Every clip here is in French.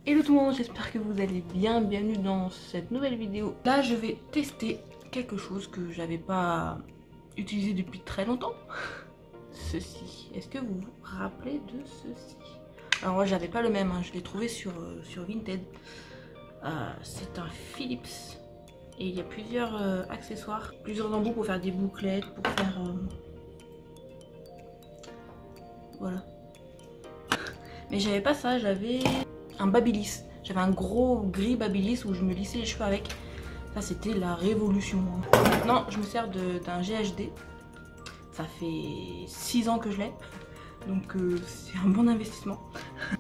Hello tout le monde, j'espère que vous allez bien, bienvenue dans cette nouvelle vidéo. Là je vais tester quelque chose que j'avais pas utilisé depuis très longtemps. Ceci, est-ce que vous vous rappelez de ceci? Alors moi j'avais pas le même, hein. Je l'ai trouvé sur Vinted. C'est un Philips et il y a plusieurs accessoires, plusieurs embouts pour faire des bouclettes, pour faire... Voilà. Mais j'avais pas ça, j'avais un Babyliss. J'avais un gros gris Babyliss où je me lissais les cheveux avec. Ça c'était la révolution. Maintenant je me sers d'un GHD. Ça fait 6 ans que je l'ai. Donc c'est un bon investissement.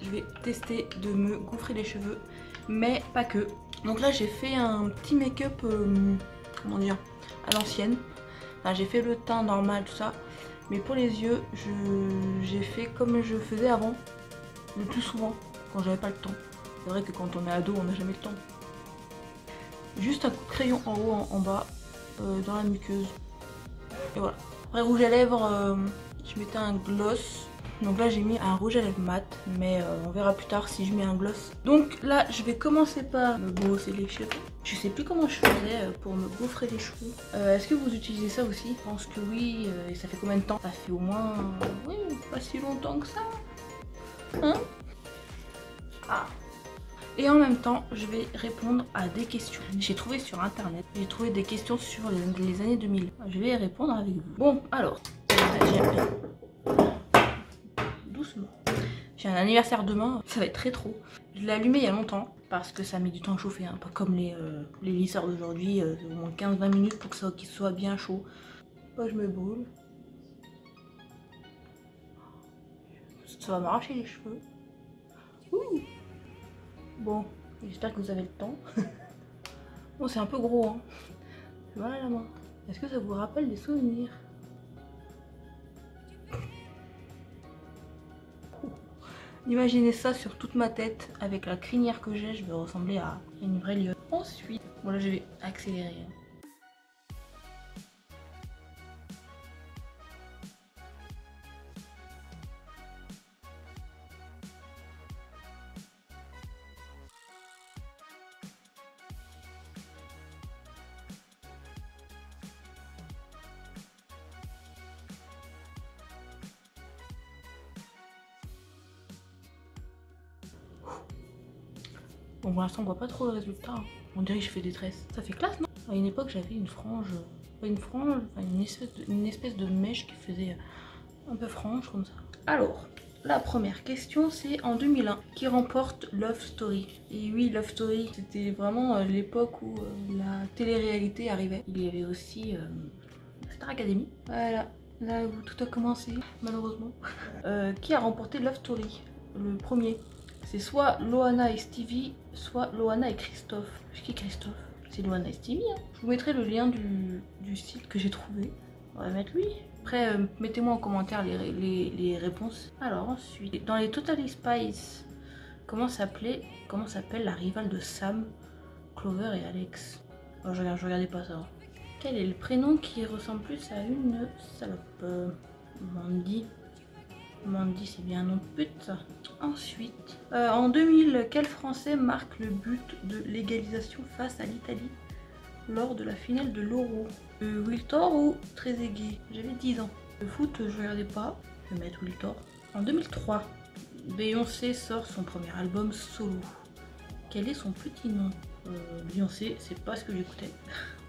Je vais tester de me gaufrer les cheveux. Mais pas que. Donc là j'ai fait un petit make-up, comment dire, à l'ancienne. Enfin, j'ai fait le teint normal, tout ça. Mais pour les yeux, j'ai fait comme je faisais avant. Le plus souvent, quand j'avais pas le temps. C'est vrai que quand on est ado, on n'a jamais le temps. Juste un coup de crayon en haut, en bas, dans la muqueuse. Et voilà. Après rouge à lèvres, je mettais un gloss. Donc là j'ai mis un rouge à lèvres mat, mais on verra plus tard si je mets un gloss. Donc là je vais commencer par me brosser les cheveux. Je sais plus comment je faisais pour me gaufrer les cheveux. Est-ce que vous utilisez ça aussi? Je pense que oui. Et ça fait combien de temps? Ça fait au moins, oui, pas si longtemps que ça. Hein? Ah. Et en même temps, je vais répondre à des questions. J'ai trouvé sur internet, j'ai trouvé des questions sur les années 2000. Je vais y répondre avec vous. Bon, alors, doucement. J'ai un anniversaire demain, ça va être rétro. Je l'ai allumé il y a longtemps parce que ça met du temps à chauffer, hein. Pas comme les lisseurs d'aujourd'hui, au moins 15-20 minutes pour que ça qu'il soit bien chaud. Moi, je me brûle. Ça va m'arracher les cheveux. Ouh. Bon, j'espère que vous avez le temps. Bon, c'est un peu gros, hein. Voilà la main. Est-ce que ça vous rappelle des souvenirs? Imaginez ça sur toute ma tête. Avec la crinière que j'ai, je vais ressembler à une vraie lionne. Ensuite, voilà, je vais accélérer. Bon, pour l'instant, on voit pas trop le résultat. On dirait que je fais des tresses. Ça fait classe, non? À une époque, j'avais une frange. Pas une frange, enfin une espèce de mèche qui faisait un peu frange comme ça. Alors, la première question, c'est en 2001. Qui remporte Love Story? Et oui, Love Story, c'était vraiment l'époque où la télé-réalité arrivait. Il y avait aussi Star Academy. Voilà, là où tout a commencé, malheureusement. Qui a remporté Love Story? Le premier. C'est soit Loana et Stevie, soit Loana et Christophe. C'est qui Christophe? C'est Loana et Stevie, hein. Je vous mettrai le lien du site que j'ai trouvé. On va mettre lui. Après, mettez-moi en commentaire les réponses. Alors ensuite, dans les Totally Spies, comment s'appelle la rivale de Sam, Clover et Alex? Oh, je regardais pas ça. Quel est le prénom qui ressemble plus à une salope? Mandy. Mandy, c'est bien un nom de pute. Ensuite, en 2000, quel Français marque le but de l'égalisation face à l'Italie lors de la finale de l'Euro? Wiltor ou Trezeguet? J'avais 10 ans. Le foot, je regardais pas. Je vais mettre Wiltor. En 2003, Beyoncé sort son premier album solo. Quel est son petit nom? Beyoncé, c'est pas ce que j'écoutais.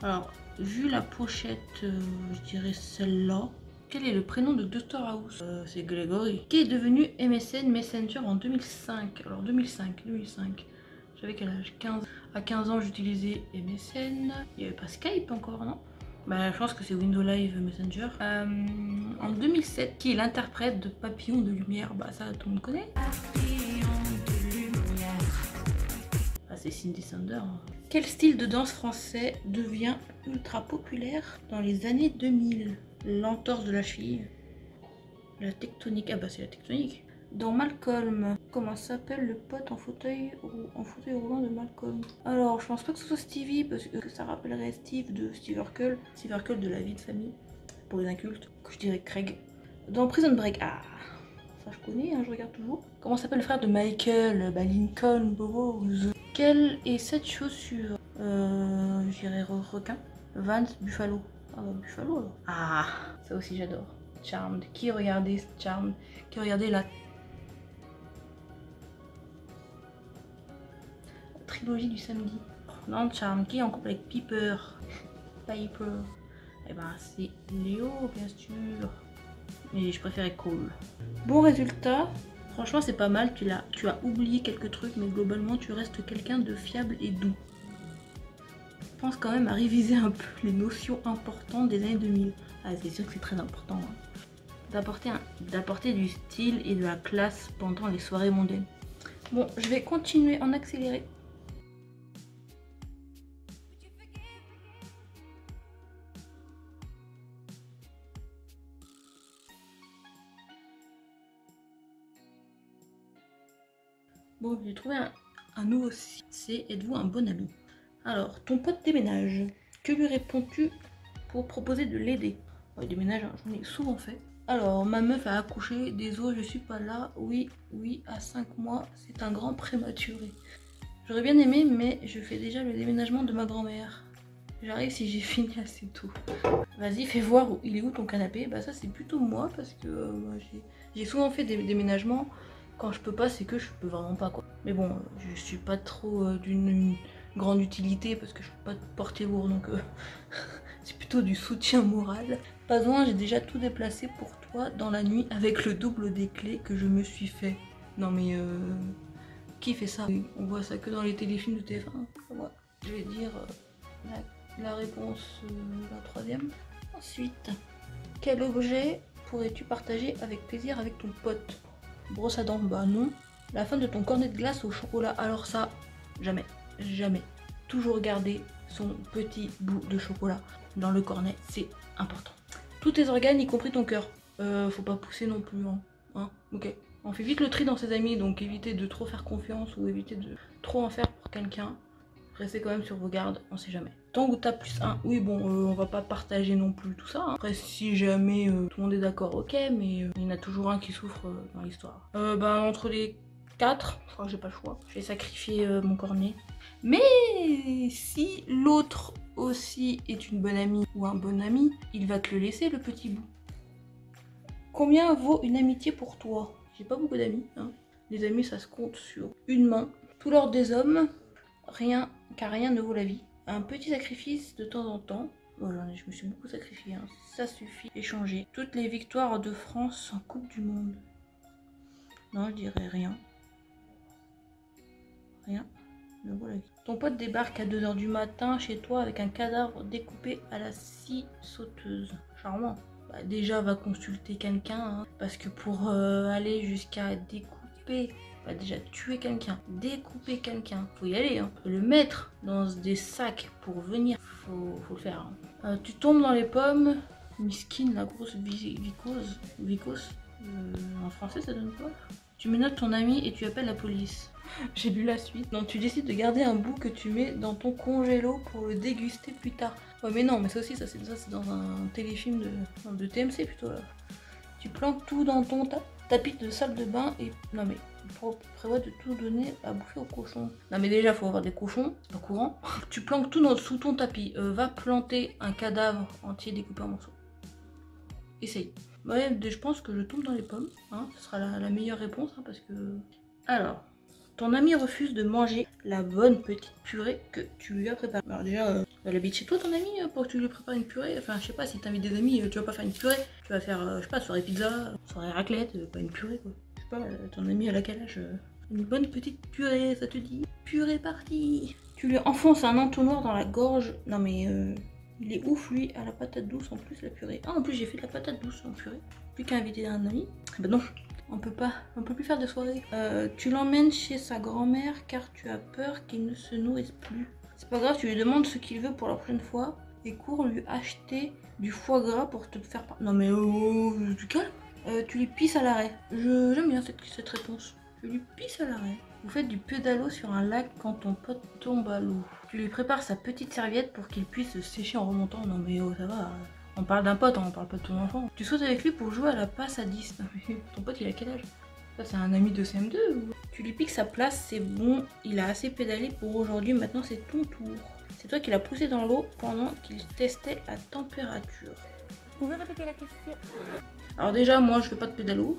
Alors, vu la pochette, je dirais celle-là. Quel est le prénom de Dr House? C'est Gregory. Qui est devenu MSN Messenger en 2005? Alors 2005. J'avais quel âge? 15. À 15 ans j'utilisais MSN. Il n'y avait pas Skype encore, non? Bah je pense que c'est Windows Live Messenger. En 2007, qui est l'interprète de Papillon de Lumière? Bah ça tout le monde connaît. Papillon de Lumière. Ah c'est Cindy Sander. Quel style de danse français devient ultra populaire dans les années 2000? L'entorse de la cheville. La tectonique. Ah bah c'est la tectonique. Dans Malcolm, comment s'appelle le pote en fauteuil roulant de Malcolm? Alors je pense pas que ce soit Stevie parce que ça rappellerait Steve de Steve Urkel. Steve Urkel de La Vie de Famille pour les incultes. Que je dirais Craig. Dans Prison Break. Ah Ça je connais, hein, je regarde toujours. Comment s'appelle le frère de Michael? Bah Lincoln Burrows. Quelle est cette chaussure? Je dirais requin. Vans Buffalo. Ah bah Buffalo alors. Ah, ça aussi j'adore. Charmed. Qui regardait Charmed? Qui regardait la trilogie du samedi? Non, Charmed. Qui est en couple avec Piper? Piper. Eh ben c'est Léo bien sûr. Mais je préférais Cole. Bon résultat. Franchement c'est pas mal. Tu as oublié quelques trucs mais globalement tu restes quelqu'un de fiable et doux. Je pense quand même à réviser un peu les notions importantes des années 2000. Ah c'est sûr que c'est très important. Hein. D'apporter du style et de la classe pendant les soirées mondaines. Bon, je vais continuer en accéléré. Bon, j'ai trouvé un nouveau site. C'est êtes-vous un bon ami? Alors, ton pote déménage. Que lui réponds-tu pour proposer de l'aider? Ouais, déménage, j'en ai souvent fait. Alors, ma meuf a accouché, désolé, je suis pas là. Oui, à 5 mois, c'est un grand prématuré. J'aurais bien aimé, mais je fais déjà le déménagement de ma grand-mère. J'arrive si j'ai fini assez tôt. Vas-y, fais voir il est où ton canapé. Bah ça, c'est plutôt moi, parce que j'ai souvent fait des déménagements. Quand je peux pas, c'est que je peux vraiment pas, quoi. Mais bon, je suis pas trop d'une grande utilité, parce que je peux pas porter lourd, donc... C'est plutôt du soutien moral. Pas besoin, j'ai déjà tout déplacé pour toi dans la nuit avec le double des clés que je me suis fait. Non mais qui fait ça? On voit ça que dans les téléfilms de TF1. Ouais. Je vais dire la réponse, la troisième. Ensuite, quel objet pourrais-tu partager avec plaisir avec ton pote? Brosse à dents? Bah non. La fin de ton cornet de glace au chocolat? Alors ça, jamais. Jamais. Toujours garder son petit bout de chocolat dans le cornet, c'est important. Tous tes organes, y compris ton cœur. Faut pas pousser non plus, hein. Ok. On fait vite le tri dans ses amis, donc évitez de trop faire confiance ou évitez de trop en faire pour quelqu'un. Restez quand même sur vos gardes, on sait jamais. Tant que t'as plus un, oui bon, on va pas partager non plus tout ça. Hein. Après, si jamais tout le monde est d'accord, ok, mais il y en a toujours un qui souffre dans l'histoire. Bah entre les 4, je crois que j'ai pas le choix. Je vais sacrifier mon cornet. Mais si l'autre aussi est une bonne amie ou un bon ami, il va te le laisser le petit bout. Combien vaut une amitié pour toi? J'ai pas beaucoup d'amis, hein. Les amis ça se compte sur une main. Tout l'ordre des hommes, rien, car rien ne vaut la vie. Un petit sacrifice de temps en temps. Voilà, je me suis beaucoup sacrifié, hein. Ça suffit. Échanger toutes les victoires de France en Coupe du Monde. Non, je dirais rien. Rien. Ton pote débarque à 2 h du matin chez toi avec un cadavre découpé à la scie sauteuse. Charmant. Bah, déjà va consulter quelqu'un, hein, parce que pour aller jusqu'à découper, bah, déjà tuer quelqu'un, découper quelqu'un, faut y aller, hein. Le mettre dans des sacs pour venir, faut le faire. Hein. Tu tombes dans les pommes, miskin, la grosse vicose. En français ça donne quoi? Tu menottes ton ami et tu appelles la police. J'ai lu la suite. Non, tu décides de garder un bout que tu mets dans ton congélo pour le déguster plus tard. Ouais mais non, mais ça aussi, ça c'est dans un téléfilm de TMC plutôt là. Tu planques tout dans ton tapis de salle de bain et... Non mais, prévois de tout donner à bouffer aux cochons. Non mais déjà, faut avoir des cochons, c'est pas courant. Tu planques tout sous ton tapis. Va planter un cadavre entier découpé en morceaux. Essaye. Ouais, je pense que je tombe dans les pommes, hein, ce sera la meilleure réponse, hein, parce que... Alors, ton ami refuse de manger la bonne petite purée que tu lui as préparée. Alors déjà, elle habite chez toi ton ami pour que tu lui prépares une purée. Enfin, je sais pas, si t'invites des amis, tu vas pas faire une purée, tu vas faire, je sais pas, soirée pizza, soirée raclette, pas une purée quoi. Je sais pas, ton ami elle a quel âge? Une bonne petite purée, ça te dit? Purée partie. Tu lui enfonces un entonnoir dans la gorge. Non mais... Il est ouf lui à la patate douce en plus la purée. Ah en plus j'ai fait de la patate douce en purée. Plus qu'à inviter un ami. Bah non, on peut plus faire de soirée. Tu l'emmènes chez sa grand-mère car tu as peur qu'il ne se nourrisse plus. C'est pas grave, tu lui demandes ce qu'il veut pour la prochaine fois et cours lui acheter du foie gras pour te faire... Non mais du calme. Tu lui pisses à l'arrêt. J'aime bien cette réponse. Je lui pisse à l'arrêt. Vous faites du pédalo sur un lac quand ton pote tombe à l'eau. Tu lui prépares sa petite serviette pour qu'il puisse se sécher en remontant. Non mais oh ça va, On parle d'un pote, hein, on parle pas de ton enfant. Tu sautes avec lui pour jouer à la passe à 10. Ton pote il a quel âge? Ça c'est un ami de CM2 ou... Tu lui piques sa place, c'est bon, il a assez pédalé pour aujourd'hui, maintenant c'est ton tour. C'est toi qui l'as poussé dans l'eau pendant qu'il testait la température. Vous pouvez répéter la question? Alors déjà, moi je fais pas de pédalo.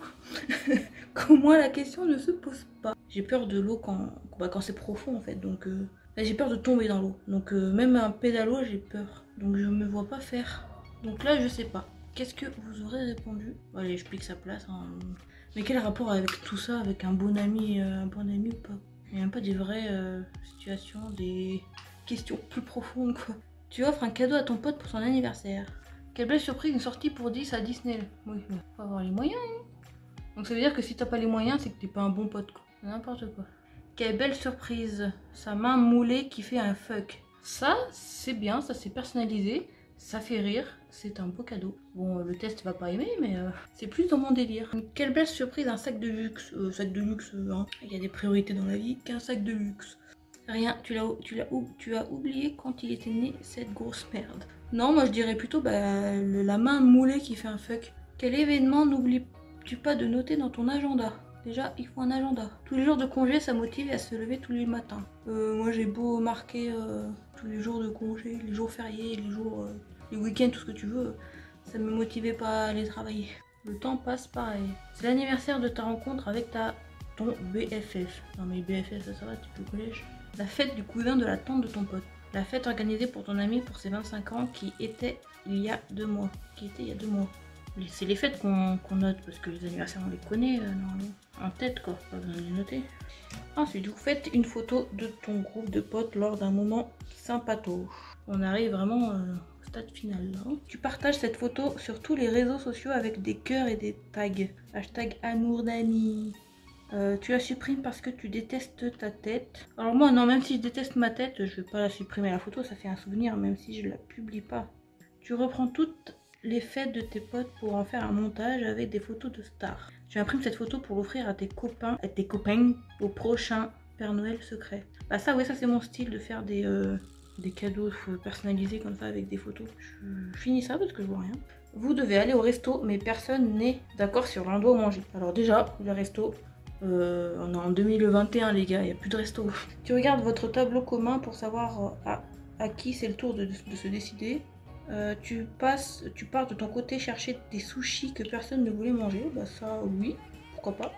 Comme moi la question ne se pose pas. J'ai peur de l'eau quand c'est profond en fait, donc j'ai peur de tomber dans l'eau. Donc même un pédalo j'ai peur, donc je me vois pas faire. Donc là je sais pas. Qu'est-ce que vous aurez répondu? Allez, je pique sa place. Hein. Mais quel rapport avec tout ça, avec un bon ami ou pas? Il n'y a même pas des vraies situations, des questions plus profondes quoi. Tu offres un cadeau à ton pote pour son anniversaire. Quelle belle surprise, une sortie pour 10 à Disney. Oui, faut avoir les moyens. Hein. Donc ça veut dire que si t'as pas les moyens, c'est que t'es pas un bon pote quoi. N'importe quoi. Quelle belle surprise. Sa main moulée qui fait un fuck. Ça, c'est bien, ça c'est personnalisé. Ça fait rire, c'est un beau cadeau. Bon, le test va pas aimer, mais c'est plus dans mon délire. Quelle belle surprise, un sac de luxe. Sac de luxe, hein. Il y a des priorités dans la vie qu'un sac de luxe. Rien, tu as oublié quand il était né, cette grosse merde. Non, moi je dirais plutôt la main moulée qui fait un fuck. Quel événement n'oublies-tu pas de noter dans ton agenda? Déjà, il faut un agenda. Tous les jours de congé, ça motive à se lever tous les matins. Moi j'ai beau marquer tous les jours de congé, les jours fériés, les week-ends, tout ce que tu veux, ça me motivait pas à aller travailler. Le temps passe pareil. C'est l'anniversaire de ta rencontre avec ton BFF. Non mais BFF, ça va, tu peux au collège. La fête du cousin de la tante de ton pote. La fête organisée pour ton ami pour ses 25 ans qui était il y a 2 mois. C'est les fêtes qu'on note parce que les anniversaires on les connaît normalement. En tête quoi, pas besoin de les noter. Ensuite vous faites une photo de ton groupe de potes lors d'un moment sympatoche. On arrive vraiment au stade final là. Tu partages cette photo sur tous les réseaux sociaux avec des cœurs et des tags. Hashtag amour d'amis. Tu la supprimes parce que tu détestes ta tête. Alors moi non, même si je déteste ma tête, je vais pas la supprimer la photo, ça fait un souvenir même si je la publie pas. Tu reprends toutes les fêtes de tes potes pour en faire un montage avec des photos de stars. Tu imprimes cette photo pour l'offrir à tes copains au prochain Père Noël secret. Bah ça ouais, ça c'est mon style de faire des cadeaux personnalisés comme ça avec des photos. Je finis ça parce que je vois rien. Vous devez aller au resto mais personne n'est d'accord sur l'endroit où manger. Alors déjà, le resto... on est en 2021 les gars, il n'y a plus de resto. Tu regardes votre tableau commun pour savoir à qui c'est le tour de se décider. Tu pars de ton côté chercher des sushis que personne ne voulait manger. Bah ça oui, pourquoi pas.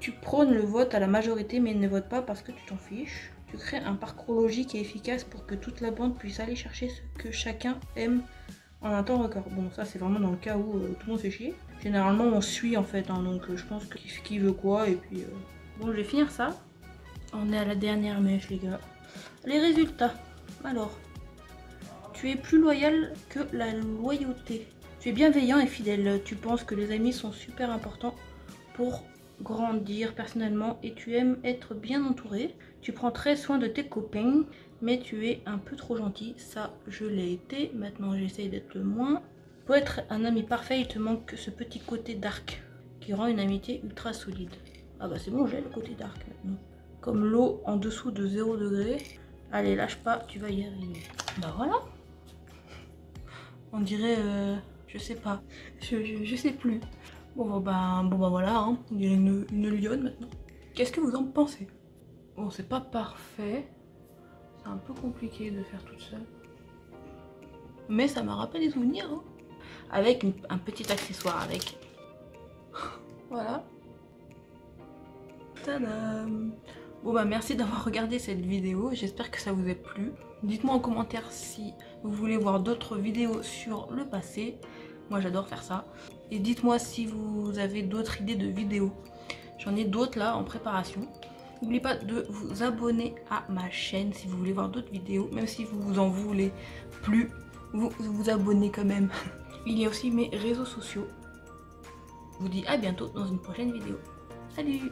Tu prônes le vote à la majorité mais ne vote pas parce que tu t'en fiches. Tu crées un parcours logique et efficace pour que toute la bande puisse aller chercher ce que chacun aime en un temps record. Bon ça c'est vraiment dans le cas où tout le monde fait chier. Généralement on suit en fait, hein, donc je pense que qui veut quoi et puis... Bon je vais finir ça. On est à la dernière mèche les gars. Les résultats. Alors, tu es plus loyal que la loyauté. Tu es bienveillant et fidèle. Tu penses que les amis sont super importants pour grandir personnellement et tu aimes être bien entouré. Tu prends très soin de tes copains, mais tu es un peu trop gentil. Ça, je l'ai été. Maintenant, j'essaye d'être le moins. Pour être un ami parfait, il te manque ce petit côté dark qui rend une amitié ultra solide. Ah bah c'est bon, j'ai le côté dark maintenant. Comme l'eau en dessous de 0 degré. Allez, lâche pas, tu vas y arriver. Bah voilà. On dirait, je sais pas, je sais plus. Bon bah voilà, hein. On dirait une lionne maintenant. Qu'est-ce que vous en pensez? Bon, c'est pas parfait. C'est un peu compliqué de faire toute seule. Mais ça m'a rappelé des souvenirs, hein. Avec un petit accessoire avec. Voilà. Tadam. Bon bah merci d'avoir regardé cette vidéo, j'espère que ça vous a plu. Dites-moi en commentaire si vous voulez voir d'autres vidéos sur le passé. Moi j'adore faire ça. Et dites-moi si vous avez d'autres idées de vidéos. J'en ai d'autres là en préparation. N'oubliez pas de vous abonner à ma chaîne si vous voulez voir d'autres vidéos. Même si vous en voulez plus, vous abonnez quand même. Il y a aussi mes réseaux sociaux. Je vous dis à bientôt dans une prochaine vidéo. Salut!